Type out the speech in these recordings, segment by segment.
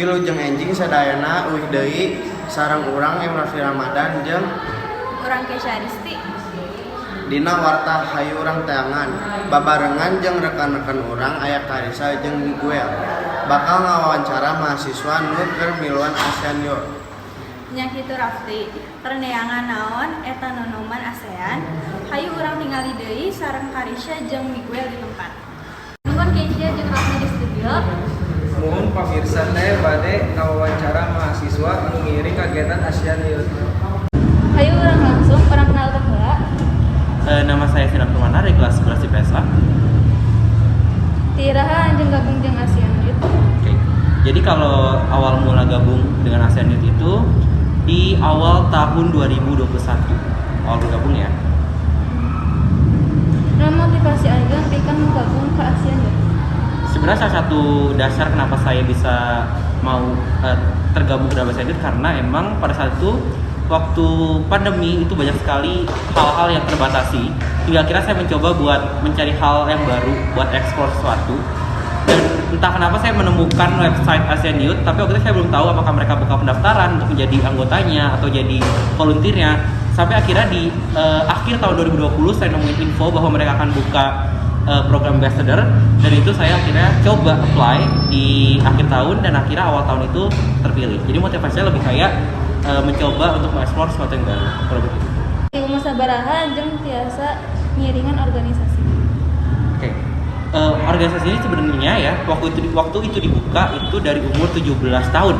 Wilujeng enjing sadayana euih deui sareng urang Raffi Ramadan jeung urang Kesha Aristi. Dina warta hayu urang teangan babarengan jeung rekan-rekan urang aya Karisa jeung Miguel bakal ngawawancara mahasiswa nu keur miluan ASEAN Youth. Nya kitu Raffi, perneangan naon eta nonoman ASEAN, hayu urang tingali deui sareng Karisa jeung Miguel di tempat. Nuhun Kesha jeung Raffi di studio. Mohon pamirsa teh bade ngawawancara mahasiswa anu ngiri kagiatan ASEAN Youth. Hayu urang langsung orang kenal teh heula. Nama saya Firman Permana dari kelas 11 IPSA. Tiraha anjeun gabung jeung ASEAN Youth. Oke. Jadi kalau awal mula gabung dengan ASEAN Youth itu di awal tahun 2021. Awal bergabung ya. Nah, motivasi anjeun pikeun gabung ke ASEAN Youth. Sebenarnya salah satu dasar kenapa saya bisa mau tergabung ke dalam ASEAN Youth karena emang pada saat itu waktu pandemi itu banyak sekali hal-hal yang terbatasi. Hingga akhirnya saya mencoba buat mencari hal yang baru, buat eksplor sesuatu. Dan entah kenapa saya menemukan website ASEAN Youth, tapi waktu itu saya belum tahu apakah mereka buka pendaftaran untuk menjadi anggotanya atau jadi volunteernya. Sampai akhirnya di akhir tahun 2020 saya nemuin info bahwa mereka akan buka program ambassador, dan itu saya akhirnya coba apply di akhir tahun dan akhirnya awal tahun itu terpilih. Jadi motivasinya lebih kayak mencoba untuk mengeksplor sesuatu yang baru kalau begitu. Ilmu sabaraha jeung tiasa ngiringan organisasi. Oke. Organisasi ini sebenarnya ya waktu itu dibuka itu dari umur 17 tahun.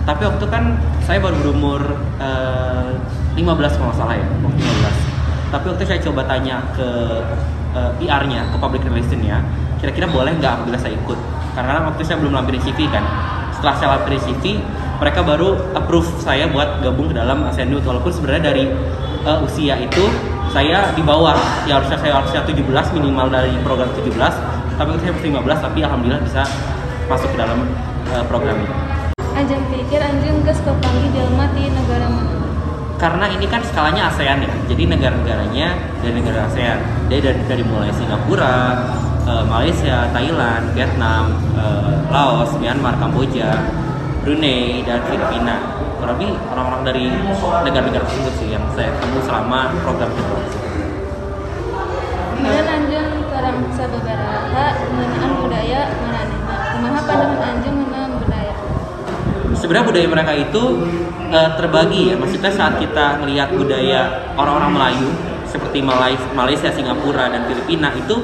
Tapi waktu itu kan saya baru berumur 15 kalau nggak salah ya, waktu 15. Tapi waktu itu saya coba tanya ke PR-nya, ke public relation-nya, kira-kira boleh nggak apabila saya ikut? Karena waktu itu saya belum lampirin CV kan. Setelah saya lampirin CV, mereka baru approve saya buat gabung ke dalam ASEAN Youth. Walaupun sebenarnya dari usia itu saya di bawah, ya saya harusnya 17 minimal dari program 17, tapi saya masih 15, tapi alhamdulillah bisa masuk ke dalam program ini. Anjeun pikir anjeun geus kepanggih jelema ti negara mana? Karena ini kan skalanya ASEAN ya, jadi negara-negaranya dari negara ASEAN. Jadi dari mulai Singapura, Malaysia, Thailand, Vietnam, Laos, Myanmar, Kamboja, Brunei, dan Filipina. Kurang lebih orang-orang dari negara-negara tersebut sih yang saya temui selama program itu. Kemudian anjeun karang sababaraha ngeunaan budaya manehna. Kumaha pandangan anjeun ngeunaan budaya? Sebenarnya budaya mereka itu terbagi ya. Maksudnya saat kita melihat budaya orang-orang Melayu seperti Malaysia, Singapura, dan Filipina, itu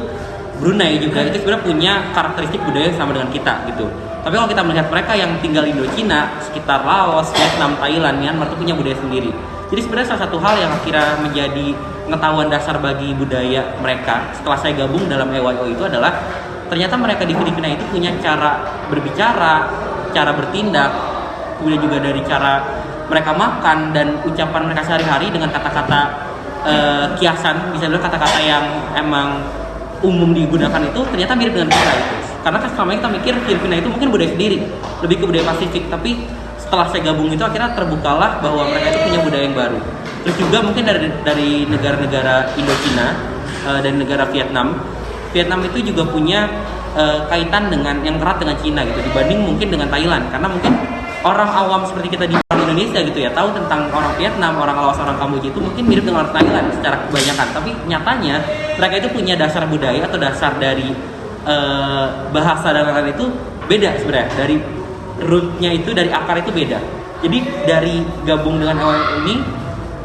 Brunei juga itu sebenarnya punya karakteristik budaya yang sama dengan kita gitu. Tapi kalau kita melihat mereka yang tinggal di Indochina, sekitar Laos, Vietnam, Thailand, Myanmar itu punya budaya sendiri. Jadi sebenarnya salah satu hal yang akhirnya menjadi pengetahuan dasar bagi budaya mereka setelah saya gabung dalam EYO itu adalah ternyata mereka di Filipina itu punya cara berbicara, cara bertindak, kemudian juga dari cara mereka makan dan ucapan mereka sehari-hari dengan kata-kata kiasan, bisa bilang kata-kata yang emang umum digunakan itu ternyata mirip dengan kita itu. Karena kan selama ini kita mikir Filipina itu mungkin budaya sendiri, lebih ke budaya Pasifik, tapi setelah saya gabung itu akhirnya terbukalah bahwa mereka itu punya budaya yang baru. Terus juga mungkin dari negara-negara Indochina dan negara Vietnam itu juga punya kaitan dengan yang erat dengan Cina gitu dibanding mungkin dengan Thailand, karena mungkin orang awam seperti kita di Indonesia gitu ya tahu tentang orang Vietnam, orang Laos, orang Kamboja itu mungkin mirip dengan orang Thailand secara kebanyakan, tapi nyatanya mereka itu punya dasar budaya atau dasar dari bahasa dan lain-lain itu beda sebenarnya, dari rootnya itu, dari akar itu beda. Jadi dari gabung dengan EYO ini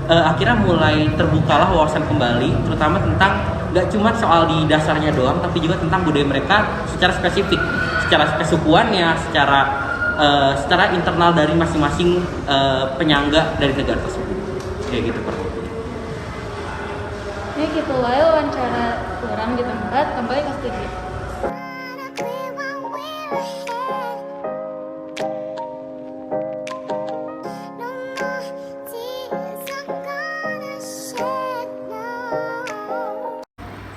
akhirnya mulai terbukalah wawasan kembali, terutama tentang gak cuma soal di dasarnya doang, tapi juga tentang budaya mereka secara spesifik, secara kesukuannya, secara internal dari masing-masing penyangga dari negara tersebut. Kayak gitu Pak. Ini gitu wae wawancara urang di tempat kembali ke studio.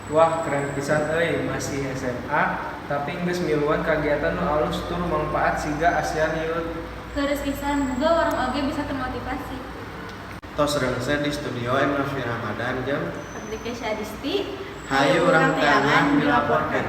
Wah, keren pisan euy, masih SMA tapi geus miluan kagiatan nu alus tur manfaat siga ASEAN Youth. Geus pisan, muga orang oge bisa termotivasi. Tos reungseun di studio Raffi Ramadan jeung Kesha Aristi. hayu urang teangan dilaporkeun.